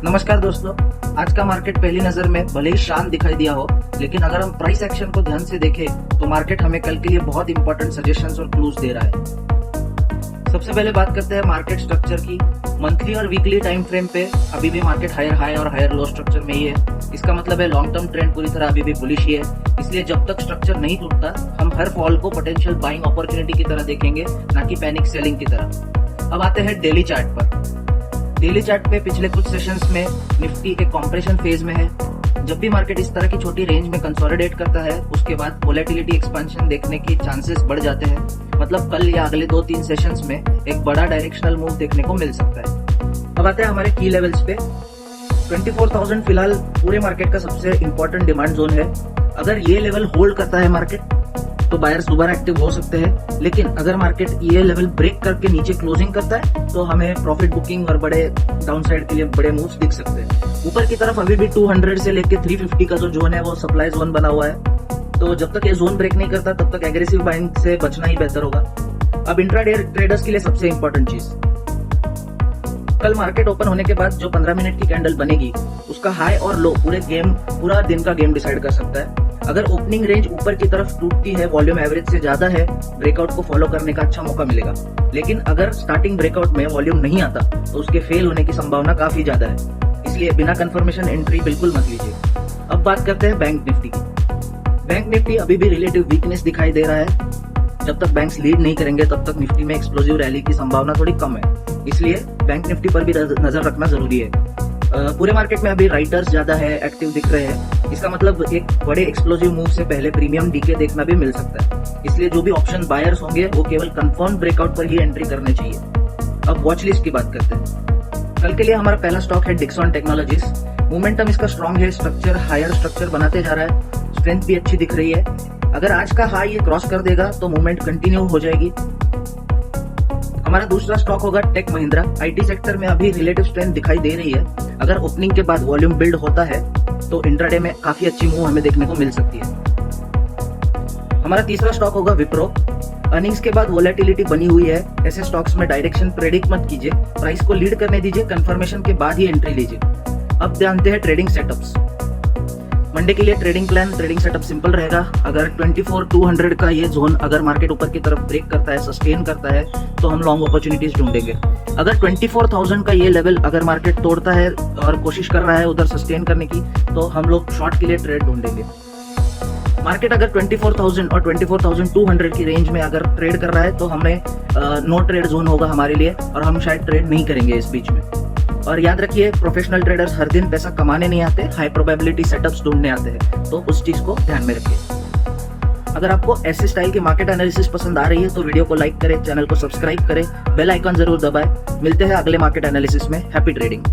नमस्कार दोस्तों, आज का मार्केट पहली नजर में भले ही शांत दिखाई दिया हो, लेकिन अगर हम प्राइस एक्शन को ध्यान से देखें तो मार्केट हमें कल के लिए बहुत इंपॉर्टेंट सजेशंस और क्लूज दे रहा है। सबसे पहले बात करते हैं मार्केट स्ट्रक्चर की। मंथली और वीकली टाइम फ्रेम पे अभी भी मार्केट हायर हाई और हायर लो स्ट्रक्चर में ही है। इसका मतलब है लॉन्ग टर्म ट्रेंड पूरी तरह अभी भी बुलिश ही है। इसलिए जब तक स्ट्रक्चर नहीं टूटता, हम हर फॉल को पोटेंशियल बाइंग अपॉर्चुनिटी की तरह देखेंगे, ना कि पैनिक सेलिंग की तरह। अब आते हैं डेली चार्ट पर। डेली चार्ट पे पिछले कुछ सेशंस में निफ्टी एक कॉम्प्रेशन फेज में है। जब भी मार्केट इस तरह की छोटी रेंज में कंसोलिडेट करता है, उसके बाद वोलेटिलिटी एक्सपेंशन देखने की चांसेस बढ़ जाते हैं। मतलब कल या अगले 2-3 सेशंस में एक बड़ा डायरेक्शनल मूव देखने को मिल सकता है। अब आते हैं हमारे की लेवल्स पे। 24,000 फिलहाल पूरे मार्केट का सबसे इंपॉर्टेंट डिमांड जोन है। अगर ये लेवल होल्ड करता है मार्केट तो बायर्स दोबारा एक्टिव हो सकते हैं, लेकिन अगर मार्केट ये लेवल ब्रेक करके नीचे क्लोजिंग करता है तो हमें प्रॉफिट बुकिंग और बड़े डाउनसाइड के लिए बड़े मूव्स दिख सकते हैं। ऊपर की तरफ अभी भी 200 से लेके 350 का जो जोन है वो सप्लाई जोन बना हुआ है, तो जब तक ये जोन ब्रेक नहीं करता तब तक एग्रेसिव बाइंग से बचना ही बेहतर होगा। अब इंट्राडे ट्रेडर्स के लिए सबसे इंपॉर्टेंट चीज, कल मार्केट ओपन होने के बाद जो 15 मिनट की कैंडल बनेगी उसका हाई और लो पूरा दिन का गेम डिसाइड कर सकता है। अगर ओपनिंग रेंज ऊपर की तरफ टूटती है, वॉल्यूम एवरेज से ज्यादा है, ब्रेकआउट को फॉलो करने का अच्छा मौका मिलेगा। लेकिन अगर स्टार्टिंग ब्रेकआउट में वॉल्यूम नहीं आता तो उसके फेल होने की संभावना काफी ज्यादा है। इसलिए बिना कंफर्मेशन एंट्री बिल्कुल मत लीजिए। अब बात करते हैं बैंक निफ्टी की। बैंक निफ्टी अभी भी रिलेटिव वीकनेस दिखाई दे रहा है। जब तक बैंक्स लीड नहीं करेंगे तब तक निफ्टी में एक्सप्लोसिव रैली की संभावना थोड़ी कम है। इसलिए बैंक निफ्टी पर भी नजर रखना जरूरी है। पूरे मार्केट में अभी राइटर्स ज्यादा है, एक्टिव दिख रहे हैं। इसका मतलब एक बड़े एक्सप्लोसिव मूव से पहले प्रीमियम डीके देखना भी मिल सकता है। इसलिए जो भी ऑप्शन बायर्स होंगे वो केवल कंफर्म ब्रेकआउट पर ही एंट्री करने चाहिए। अब वॉच लिस्ट की बात करते हैं। कल के लिए हमारा पहला स्टॉक है डिक्सन टेक्नोलॉजीज। मोमेंटम इसका स्ट्रॉन्ग है, स्ट्रक्चर हायर स्ट्रक्चर बनाते जा रहा है, स्ट्रेंथ भी अच्छी दिख रही है। अगर आज का हाई ये क्रॉस कर देगा तो मूवमेंट कंटिन्यू हो जाएगी। हमारा दूसरा स्टॉक होगा टेक महिंद्रा। आईटी सेक्टर में अभी रिलेटिव स्ट्रेंथ दिखाई दे रही है। अगर ओपनिंग के बाद वॉल्यूम बिल्ड होता है तो इंट्राडे में काफी अच्छी मूव हमें देखने को मिल सकती है। हमारा तीसरा स्टॉक होगा विप्रो। अर्निंग्स के बाद वोलेटिलिटी बनी हुई है। ऐसे स्टॉक्स में डायरेक्शन प्रेडिक्ट मत कीजिए, प्राइस को लीड करने दीजिए, कंफर्मेशन के बाद ही एंट्री लीजिए। अब जानते हैं ट्रेडिंग सेटअप्स। मंडे के लिए ट्रेडिंग सेटअप सिंपल रहेगा। अगर 24,200 का ये जोन अगर मार्केट ऊपर की तरफ ब्रेक करता है, सस्टेन करता है, तो हम लॉन्ग अपॉर्चुनिटीज ढूंढेंगे। अगर 24,000 का ये लेवल अगर मार्केट तोड़ता है और कोशिश कर रहा है उधर सस्टेन करने की, तो हम लोग शॉर्ट के लिए ट्रेड ढूंढेंगे। मार्केट अगर 24,000 और 24,200 की रेंज में अगर ट्रेड कर रहा है तो हमें नो ट्रेड जोन होगा हमारे लिए, और हम शायद ट्रेड नहीं करेंगे इस बीच में। और याद रखिए, प्रोफेशनल ट्रेडर्स हर दिन पैसा कमाने नहीं आते, हाई प्रोबेबिलिटी सेटअप्स ढूंढने आते हैं, तो उस चीज को ध्यान में रखिए। अगर आपको ऐसे स्टाइल की मार्केट एनालिसिस पसंद आ रही है तो वीडियो को लाइक करें, चैनल को सब्सक्राइब करें, बेल आइकन जरूर दबाएं। मिलते हैं अगले मार्केट एनालिसिस में। Happy trading.